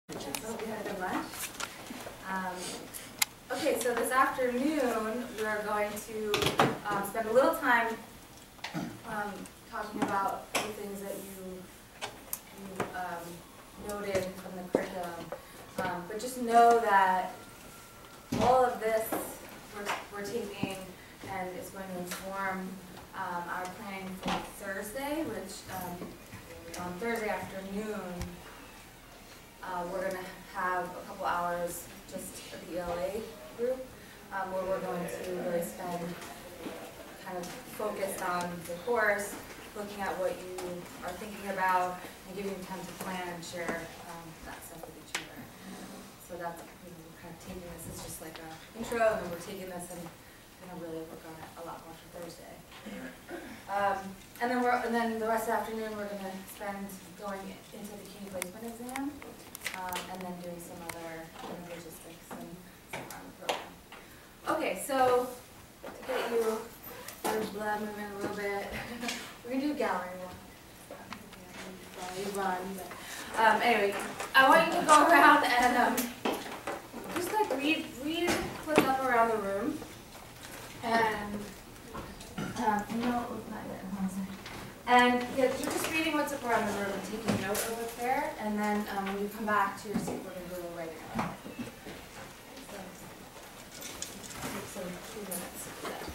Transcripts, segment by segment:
Hope you had a good lunch. Okay, so this afternoon we are going to spend a little time talking about the things that you noted from the curriculum. But just know that all of this we're taking and it's going to inform our planning for Thursday, which on Thursday afternoon we're going to have a couple hours just at the ELA group where we're going to really spend kind of focused on the course, looking at what you are thinking about, and giving you time to plan and share that stuff with each other. So that's, we're kind of taking this as just like an intro, and then we're taking this and going to really work on it a lot more for Thursday. And then the rest of the afternoon we're going to spend going into the CUNY placement exam, and then doing some other logistics and stuff around the program. Okay, so to get you blood moving a little bit, we're going to do a gallery walk. While you run. But, anyway, I want you to go around and just like read what's up around the room. And and yeah, you're just reading what's up around the room and taking note of what's there, and then when you come back to your seat, we're going to do a little writing about it. So 2 minutes for that.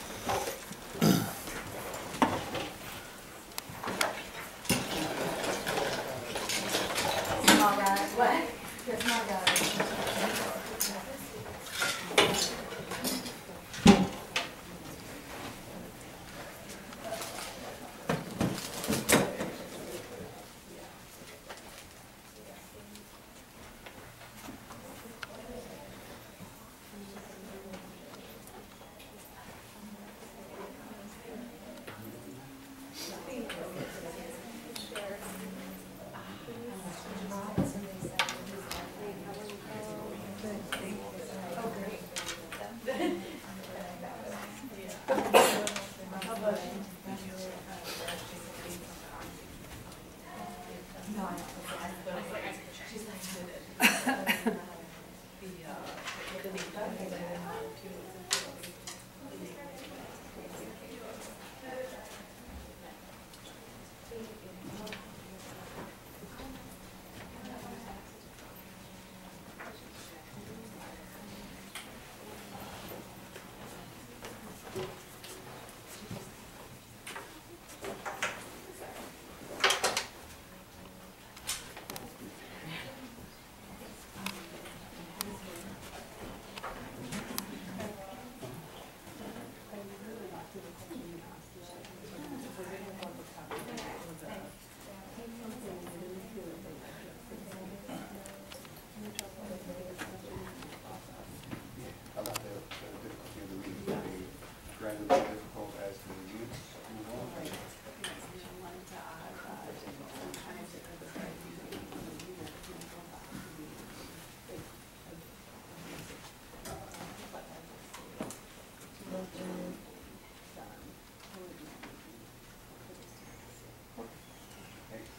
Small guys. What? You're small guys.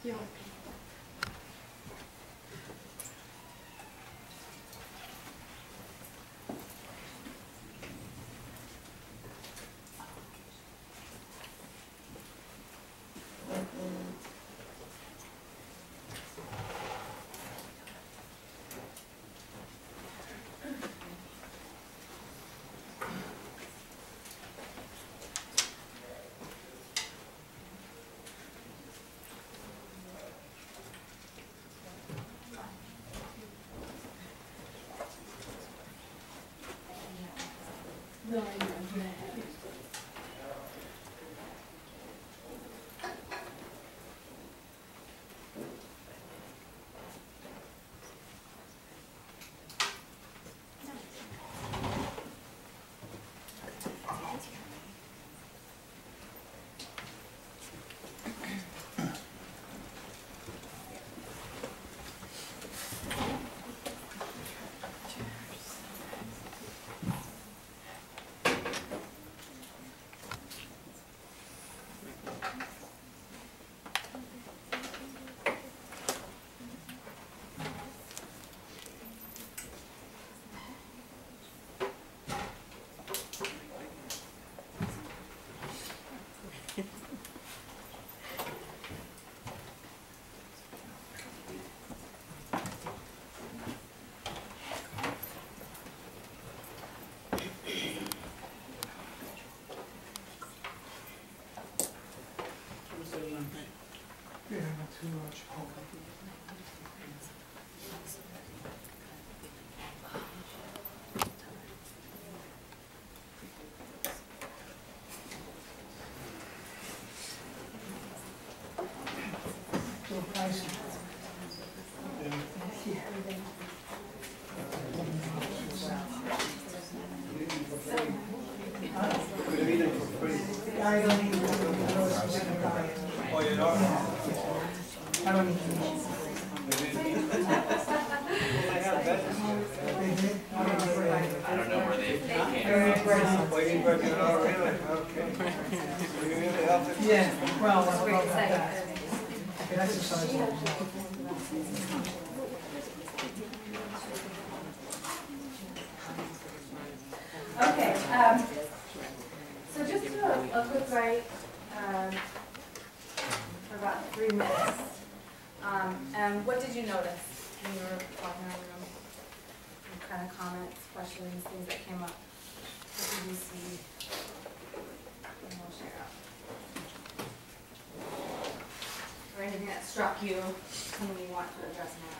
Yeah. No, I know. But you're not really, okay. So you really have to. Yeah, well, It's what great about to say. that? I can exercise all day. Okay, so just do a quick write for about 3 minutes. And what did you notice when you were walking around the room? What kind of comments, questions, things that came up? What did you see? And we'll share out. Or anything that struck you, something you want to address now?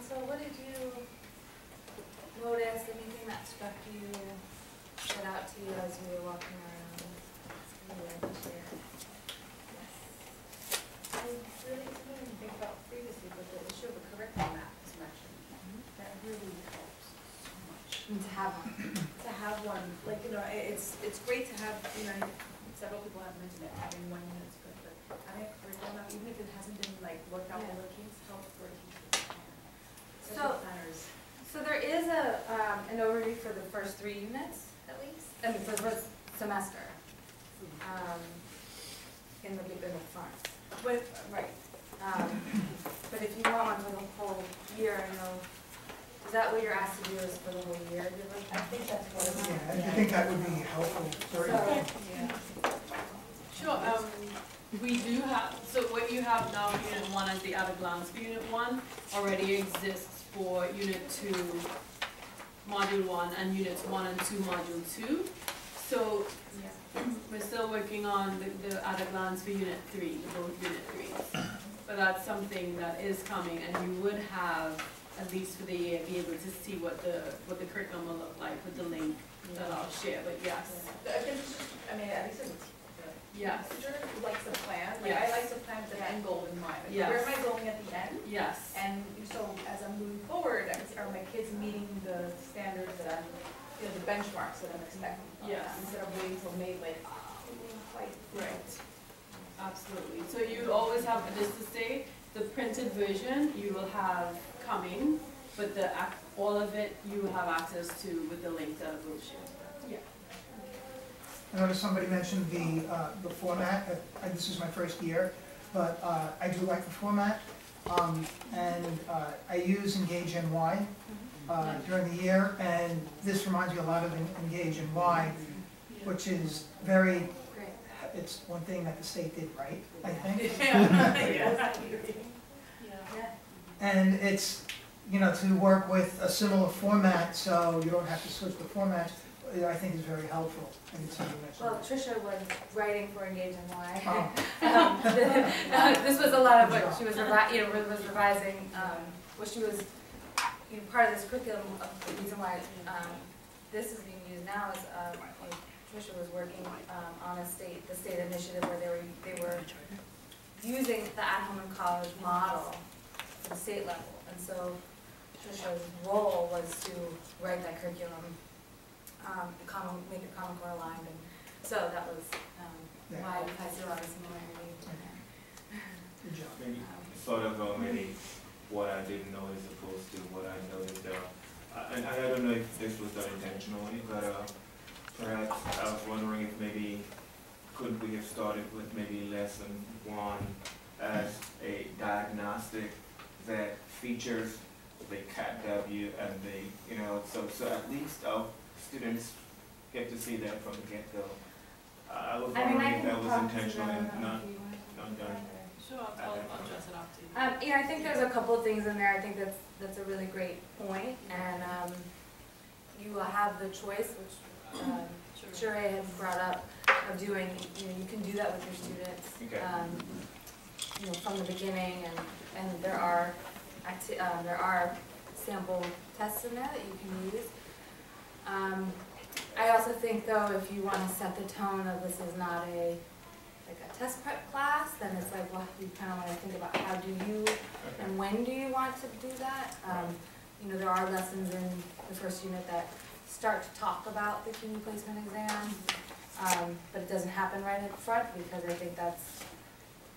So what did you notice? Anything that struck you, stood out to you as you were walking around? Yes. I really didn't think about previously, but the issue of a curriculum map is mentioned. That really helps so much. To have one. To have one, like, you know, it's great to have, you know, several people have mentioned it, having 1 unit is good, but having a curriculum map, even if it hasn't been like worked out with the kids, helps for a teacher. So there is an overview for the first 3 units, at least. I mean, for the first semester. In the front. Right. But if you want one for the whole year, I know. Is that what you're asked to do? Is for the whole year? I think that's what it is. Yeah, I think that would be helpful. So, Sure. We do have, so what you have now, Unit 1 as the at a glance for Unit 1 already exists for Unit 2, Module 1, and Units 1 and 2, Module 2. So we're still working on the at a glance for Unit 3, both Unit 3s. But that's something that is coming, and you would have, at least for the year, be able to see what the curriculum will look like with the link that I'll share. But yes. I mean, at least as a Yes. teacher who likes to plan, like Yes. I like to plan with an end goal in mind. Like, Yes. where am I going at the end? Yes. And so as I'm moving forward, are my kids meeting the standards that I'm, you know, the benchmarks that I'm expecting from them? Yes. Instead of waiting till May, like, we didn't quite. Right. Absolutely. So you always have, just to say, the printed version you will have coming, but all of it you will have access to with the LINCT brochure. Yeah. I noticed somebody mentioned the format. This is my first year, but I do like the format. And I use Engage NY during the year, and this reminds me a lot of Engage NY, which is very, it's one thing that the state did right, I think. Yeah. And it's, you know, to work with a similar format so you don't have to switch the formats, I think is very helpful. And it's something that's- Well, Tricia was writing for Engage NY. Oh. This was a lot of what she was, was revising, what she was, part of this curriculum. The reason why this is being used now is Tricia was working on the state initiative where they were using the at-home and college model at the state level, and so Tricia's role was to write that curriculum. Make it Common Core aligned, and so that was why I see a lot of similarity. Good job. Maybe sort of maybe what I didn't know as opposed to what I noticed. And I don't know if this was done intentionally, but perhaps I was wondering if maybe could we have started with maybe lesson 1 as a diagnostic that features the CAT-W and the, so at least our students get to see that from the get-go. I was wondering if that was intentional and not done. Sure, I'll address it after you. Yeah, I think there's a couple of things in there. I think that's a really great point, and you will have the choice, which Sure had brought up, of doing. You can do that with your students. Okay. From the beginning, and there are sample tests in there that you can use. I also think, though, if you want to set the tone of this is not a test prep class, then it's like, well, you kind of want to think about how do you and when do you want to do that. There are lessons in the first unit that start to talk about the CUNY placement exam, but it doesn't happen right up front because I think that's,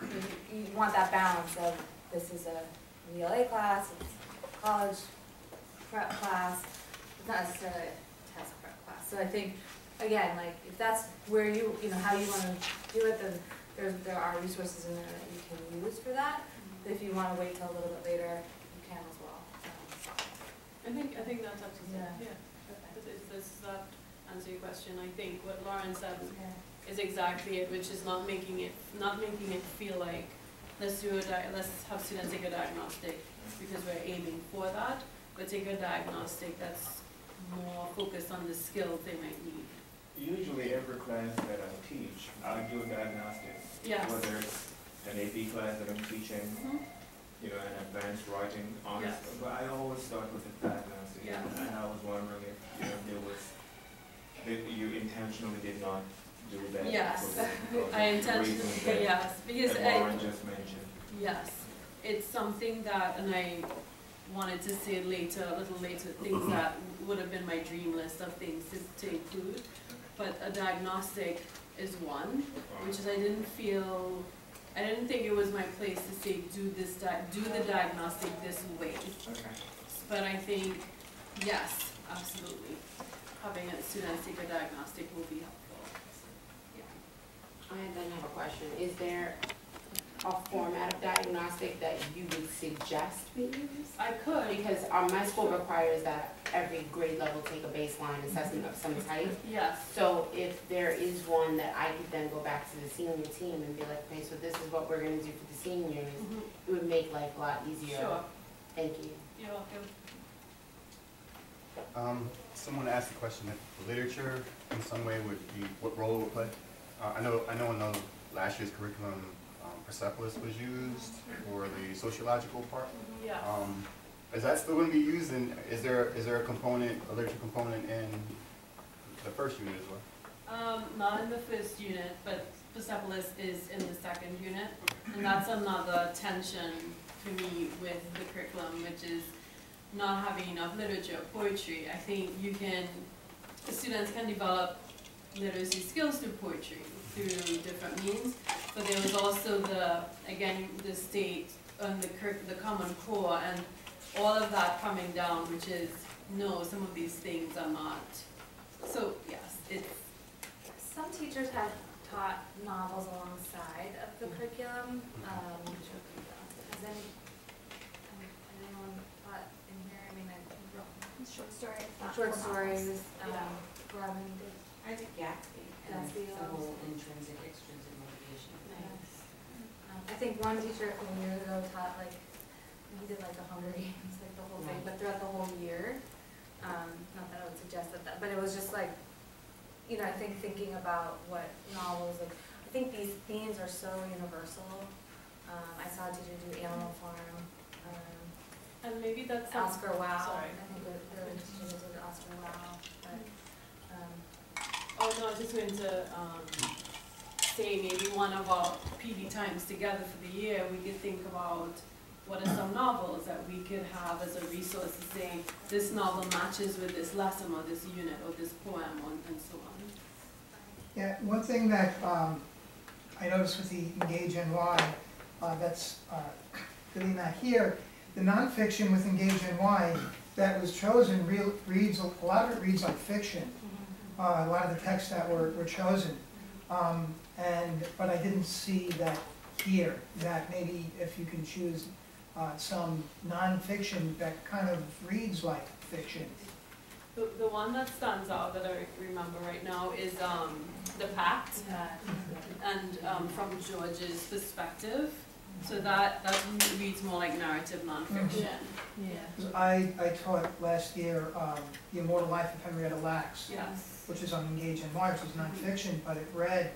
you want that balance of this is an ELA class, it's a college prep class, it's not necessarily a test prep class. So I think, again, if that's where how you want to do it, then there are resources in there that you can use for that. But if you want to wait till a little bit later, you can as well. I think that's up to you. Yeah. Does that answer your question? I think what Lauren said is exactly it, which is not making it feel like let's have students take a diagnostic because we're aiming for that, but take a diagnostic that's more focused on the skills they might need. Usually every class that I teach, I do a diagnostic. Yes. Whether it's an AP class that I'm teaching, an advanced writing on it. But I always start with the diagnostic. Yeah. And I was wondering if that you intentionally did not do that. Yes. because I intentionally, yes, because that Lauren just mentioned. yes, it's something that, and I wanted to say a little later, things that would have been my dream list of things to include, but a diagnostic is one, which is I didn't think it was my place to say do the diagnostic this way. Okay. But I think, yes, absolutely, having a student take a diagnostic will be helpful. I then have a question. Is there a format of diagnostic that you would suggest we use? I could. Because my school requires that every grade level take a baseline assessment of some type. Yes. So if there is one that I could then go back to the senior team and be like, okay, so this is what we're going to do for the seniors, it would make life a lot easier. Sure. Thank you. You're welcome. Someone asked the question if literature in some way would be, what role it would play. I know in the last year's curriculum, Persepolis was used for the sociological part. Yeah. Is that still going to be used, and is there a literature component in the first unit as well? Not in the first unit, but Persepolis is in the second unit, and that's another tension for me with the curriculum, which is not having enough literature, poetry. I think the students can develop literacy skills through poetry, through different means, but there was also the state on the Common Core and all of that coming down, which is, no, some of these things are not. So, yes, it's, Some teachers have taught novels alongside of the curriculum. Has anyone taught in here? I mean, Short stories. short stories, Robin did. I think Gatsby. And Gatsby the whole intrinsic, extrinsic motivation. Nice. I think one teacher a couple years ago taught he did like the Hunger Games, like the whole thing, but throughout the whole year. Not that I would suggest that, but it was just like, I think thinking about what novels, I think these themes are so universal. I saw a teacher do Animal Farm, and maybe that's Oscar Wilde. Sorry. I think the teacher did Oscar Wilde, but, Oh, no, I was just going to say maybe one of our PD times together for the year, we could think about what are some novels that we could have as a resource to say, this novel matches with this lesson or this unit or this poem and so on. Yeah, one thing that I noticed with the Engage NY, that's really not here, the nonfiction with Engage NY that was chosen reads, a lot of it reads like fiction. A lot of the texts that were chosen. But I didn't see that here, that maybe if you can choose some nonfiction that kind of reads like fiction. The one that stands out that I remember right now is The Pact, and from George's perspective. So that reads more like narrative nonfiction. Yeah. I taught last year The Immortal Life of Henrietta Lacks, Yes. which is on Engage NY, which is nonfiction, but it read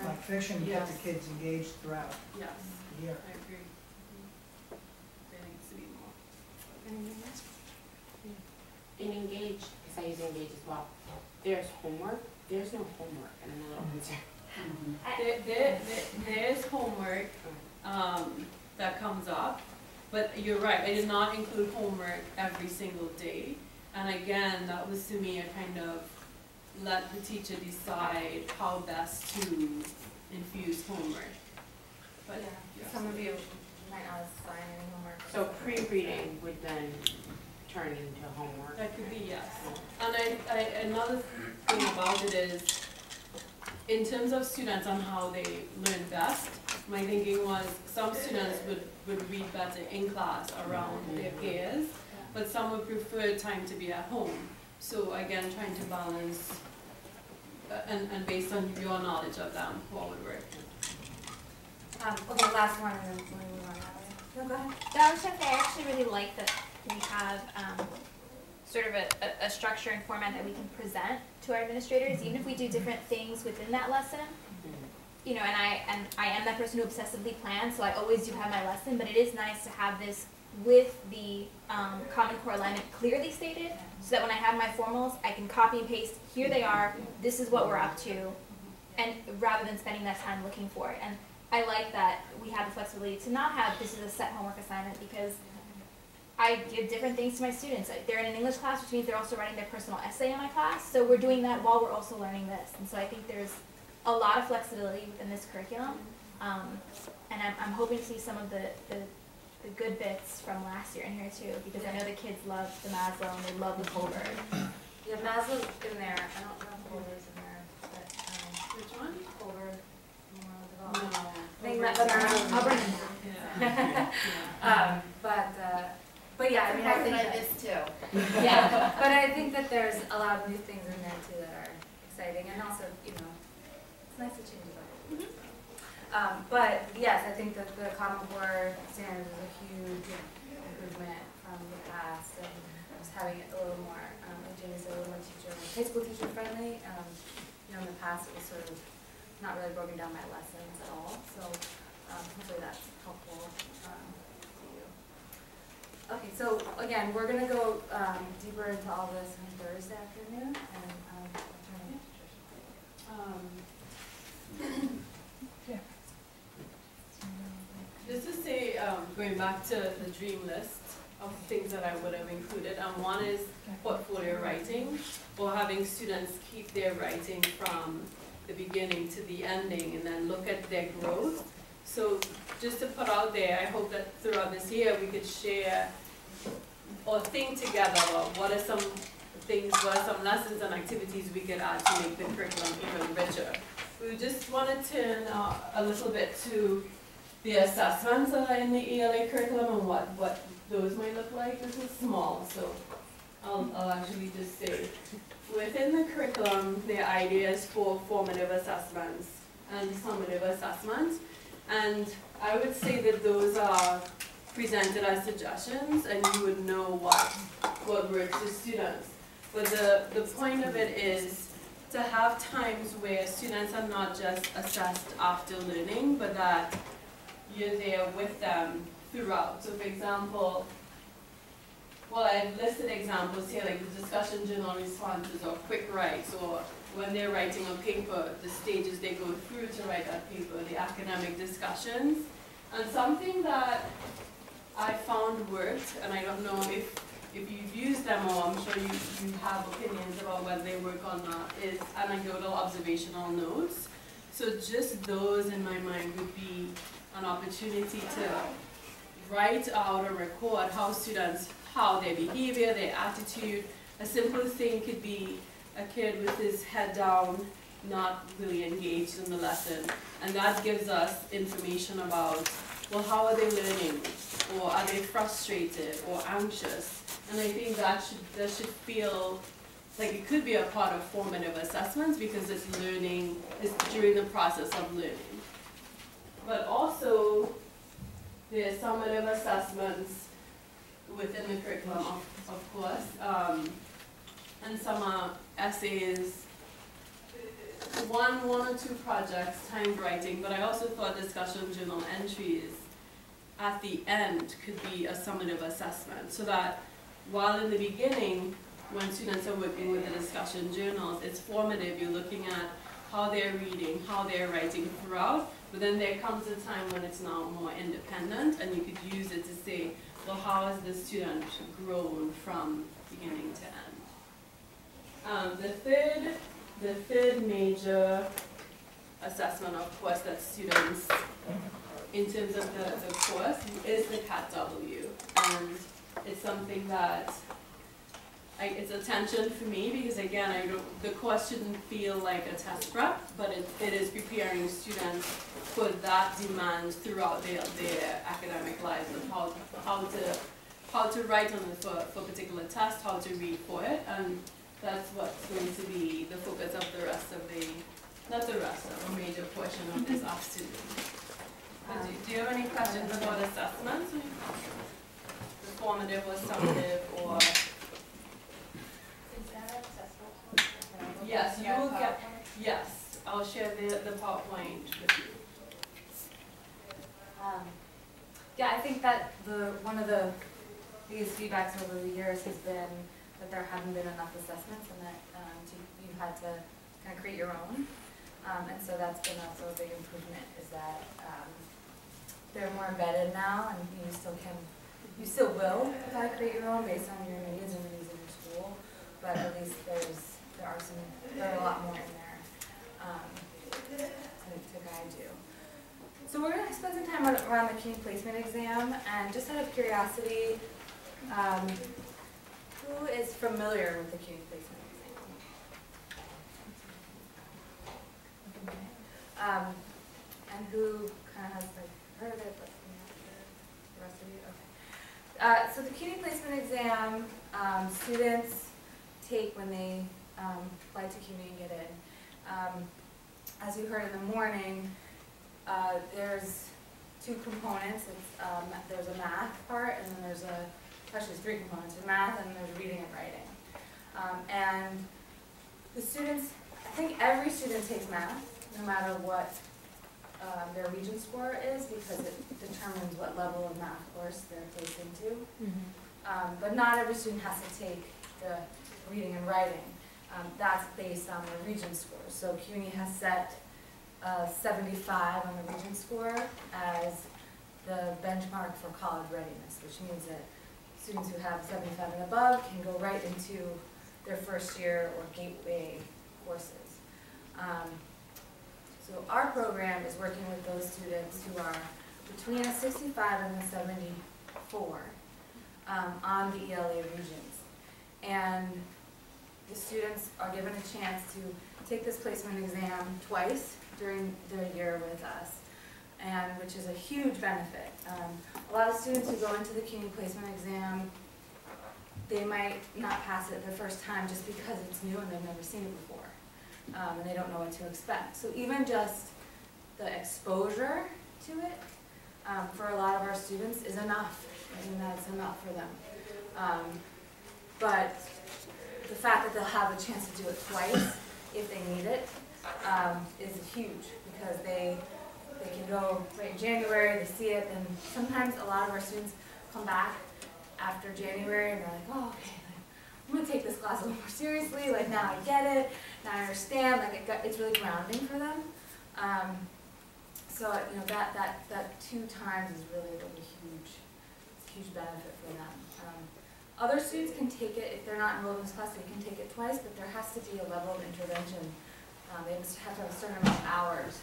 like fiction, kept the kids engaged throughout Yes, the year. I agree. There needs to be more. In Engage, because I use Engage as well, there's homework. There's no homework, and I'm a little concerned. There's homework that comes up, but you're right, I did not include homework every single day. And again, that was to me a kind of let the teacher decide how best to infuse homework. But some of you might not assign any homework. So pre-reading would then turn into homework. that could be, yes. And another thing about it is, in terms of students and how they learn best, my thinking was some students would read better in class around their peers, but some would prefer time to be at home. So again, trying to balance, and based on your knowledge of them, what would work. Okay, last one, and then we'll move on that way. No, go ahead. I was going to say, I actually really like that we have sort of a structure and format that we can present to our administrators, even if we do different things within that lesson. And I am that person who obsessively plans, so I always do have my lesson, but it is nice to have this with the Common Core alignment clearly stated, so that when I have my formals, I can copy and paste, here they are, this is what we're up to, and rather than spending that time looking for it. And I like that we have the flexibility to not have this is a set homework assignment, because I give different things to my students. They're in an English class, which means they're also writing their personal essay in my class, so we're doing that while we're also learning this. And so I think there's a lot of flexibility within this curriculum, and I'm hoping to see some of the good bits from last year in here too, because I know the kids love the Maslow and they love the Colbert. Yeah, Maslow's in there. I don't know if Colbert's in there, but Which one? Colbert, moral No. development. I think that, I'll bring it Yeah. but yeah, I mean, I think that, this too. yeah, but I think that there's a lot of new things in there too that are exciting, and also, it's nice to change it up. But yes, I think that the Common Core standard is a huge improvement from the past, and just having it a little more, like Jamie said, a little more high school teacher friendly. In the past it was sort of not really broken down by lessons at all, so hopefully that's helpful to you. Okay, so again, we're gonna go deeper into all this on Thursday afternoon, and I'll turn it to Tricia. Just to say, going back to the dream list of things that I would have included, one is portfolio writing, or having students keep their writing from the beginning to the ending and then look at their growth. So just to put out there, I hope that throughout this year we could share or think together about what are some things, what are some lessons and activities we could add to make the curriculum even richer. We just want to turn a little bit to the assessments that are in the ELA curriculum and what those might look like. This is small, so I'll actually just say, within the curriculum, there are ideas for formative assessments and summative assessments. And I would say that those are presented as suggestions, and you would know what works with students. But the point of it is to have times where students are not just assessed after learning, but that you're there with them throughout. So for example, well, I've listed examples here, like the discussion journal responses or quick writes, or when they're writing a paper, the stages they go through to write that paper, the academic discussions. And something that I found worked, and I don't know if you've used them or I'm sure you have opinions about whether they work or not, is anecdotal observational notes. So just those in my mind would be an opportunity to write out or record how their behavior, their attitude. A simple thing could be a kid with his head down, not really engaged in the lesson. And that gives us information about, well, how are they learning? Or are they frustrated or anxious? And I think that should feel like it could be a part of formative assessments because it's learning, it's during the process of learning. But also, there are summative assessments within the curriculum, of course, and some are essays, one or two projects, timed writing, but I also thought discussion journal entries at the end could be a summative assessment, so that while in the beginning, when students are working with the discussion journals, it's formative, you're looking at how they're reading, how they're writing throughout, but then there comes a time when it's now more independent, and you could use it to say, well, how has the student grown from beginning to end? The third major assessment, of course, that students, in terms of the course, is the CAT-W. And it's something that, it's a tension for me because, again, the course shouldn't feel like a test prep, but it is preparing students for that demand throughout their academic lives of how to write on it for a particular test, how to read for it, and that's what's going to be the focus of the rest of a major portion of this afternoon. Do you have any questions about assessments? The formative or summative or? Is that accessible? Yes, you will get, yes, I'll share the PowerPoint with you. Yeah, I think that one of the biggest feedbacks over the years has been that there haven't been enough assessments and that you've had to kind of create your own. And so that's been also a big improvement, is that they're more embedded now, and you still will try to create your own based on your needs and the needs of your school, but at least there are a lot more in there to guide you. So we're going to spend some time around the CUNY placement exam, and just out of curiosity, who is familiar with the CUNY placement exam? And who kind of has heard of it, but the rest of you? Okay. So the CUNY placement exam, students take when they apply to CUNY and get in. As you heard in the morning, there's two components. There's a math part, and then there's actually three components: there's math, and there's reading and writing. And the students, I think every student takes math, no matter what their Regent score is, because it determines what level of math course they're placed into. Mm-hmm. But not every student has to take the reading and writing. That's based on their Regent score. So CUNY has set 75 on the Regent score as the benchmark for college readiness, which means that students who have 75 and above can go right into their first year or gateway courses. So our program is working with those students who are between a 65 and a 74 on the ELA regions. And the students are given a chance to take this placement exam twice during their year with us, and which is a huge benefit. A lot of students who go into the CUNY placement exam, they might not pass it the first time just because it's new and they've never seen it before, and they don't know what to expect. So even just the exposure to it for a lot of our students is enough, and that's enough for them. But the fact that they'll have a chance to do it twice if they need it is huge, because they can go right in January, they see it, and sometimes a lot of our students come back after January and they're like, oh, okay, I'm going to take this class a little more seriously, like now I get it, now I understand, like it's really grounding for them. So you know, that 2 times is really, really huge. It's a huge benefit for them. Other students can take it, if they're not enrolled in this class, they can take it twice, but there has to be a level of intervention. They have to have a certain amount of hours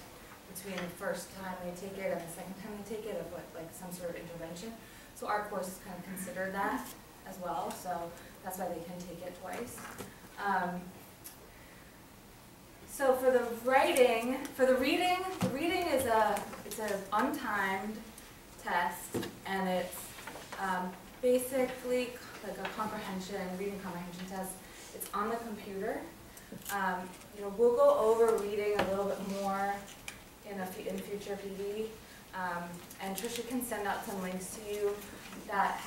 between the first time they take it and the second time they take it, of like some sort of intervention. So our course is kind of considered that as well, so that's why they can take it twice. So for the writing, the reading is it's an untimed test, and it's basically like a reading comprehension test. It's on the computer. You know, we'll go over reading a little bit more in future PD, and Tricia can send out some links to you that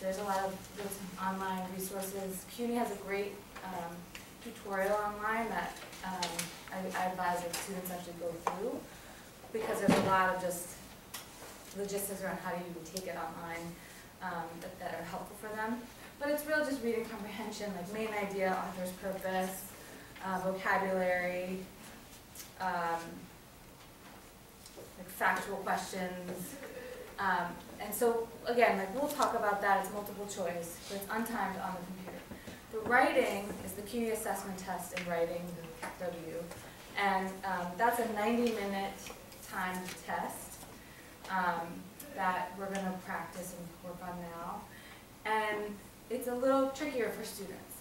there's a lot of online resources. CUNY has a great tutorial online that I advise that students actually go through, because there's a lot of just logistics around how you would take it online that are helpful for them. But it's real just reading comprehension, like main idea, author's purpose, vocabulary, like factual questions. And so again, like we'll talk about that, it's multiple choice, but it's untimed on the computer. The writing is the CUNY assessment test in writing, the W, and that's a 90-minute timed test that we're going to practice and work on now. And it's a little trickier for students.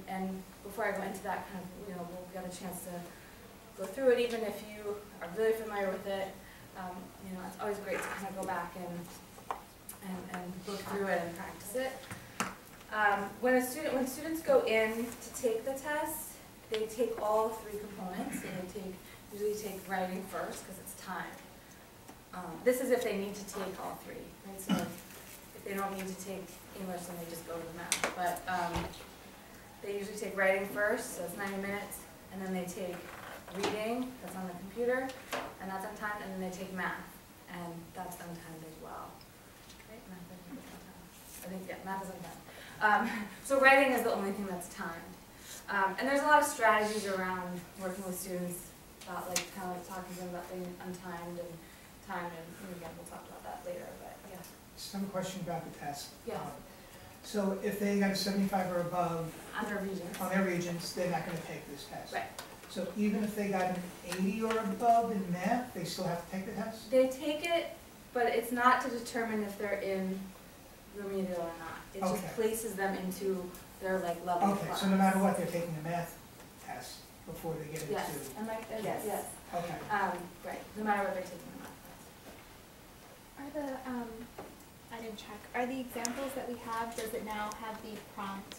And before I go into that, kind of, you know, we'll get a chance to go through it, even if you are really familiar with it. You know, it's always great to kind of go back and look through it and practice it. When students go in to take the test, they take all 3 components. So they usually take writing first because it's time. This is if they need to take all 3, right? So if they don't need to take English, then they just go to math. But they usually take writing first, so it's 90 minutes, and then they take reading, that's on the computer, and that's untimed, and then they take math, and that's untimed as well. Right? Math, I think, is untimed. I think, yeah, math is untimed. So writing is the only thing that's timed. And there's a lot of strategies around working with students about like kind of like talking to them about being untimed and timed, and again, we'll talk about that later, but yeah. Just have a question about the test. Yeah. So if they got a 75 or above On their regions. on their regions, they're not going to take this test. Right. So even if they got an 80 or above in math, they still have to take the test? They take it, but it's not to determine if they're in remedial or not. It just Okay. places them into their like level of Okay, class. so no matter what, they're taking the math test before they get into. Yes, and like, Yes. yes. Okay. Right, no matter what they're taking the math class. Are the, I didn't check, are the examples that we have, does it now have the prompt?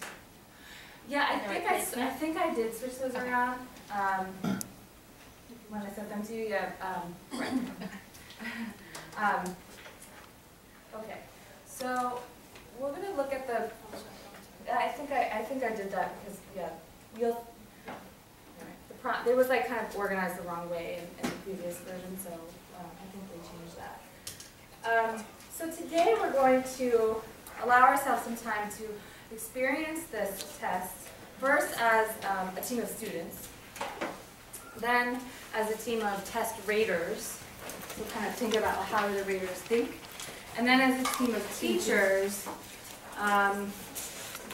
Yeah, I In the think right I placement? think I did switch those Okay. around. When I sent them to you, yeah, right. Okay, so we're gonna look at the, I think I did that because, yeah, the prompt, it was like kind of organized the wrong way in the previous version, so I think they changed that. So today we're going to allow ourselves some time to experience this test, first as a team of students, then as a team of test raters, so kind of think about how the raters think, and then as a team of teachers,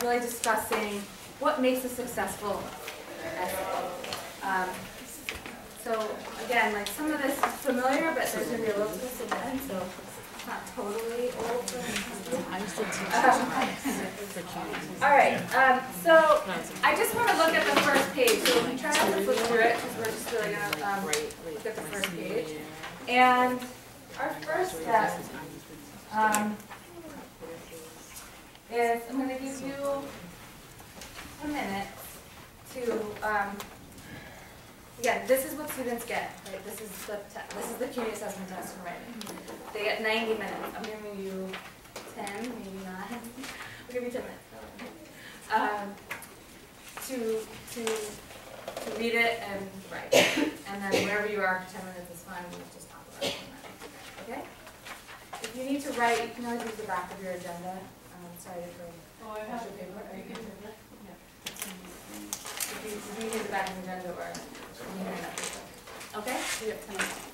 really discussing what makes a successful essay. So again, like some of this is familiar, but there's gonna be a little twist at the end, so it's not totally old. I used to teach for CUNY. All right, so I just want to look at the first page. So we try not to flip through it because we're just really gonna look at the first page. And our first step is I'm going to give you a minute to again, this is what students get. Right? This is the CUNY assessment test for writing. They get 90 minutes. I'm giving you 10, maybe 9. I'll give you 10 minutes. To read it and write. And then wherever you are for 10 minutes is fine. We'll just talk about it. Okay? If you need to write, you can always use the back of your agenda. Sorry for extra paper. If you use the back of the agenda or you need that paper. Okay? So you have 10 minutes.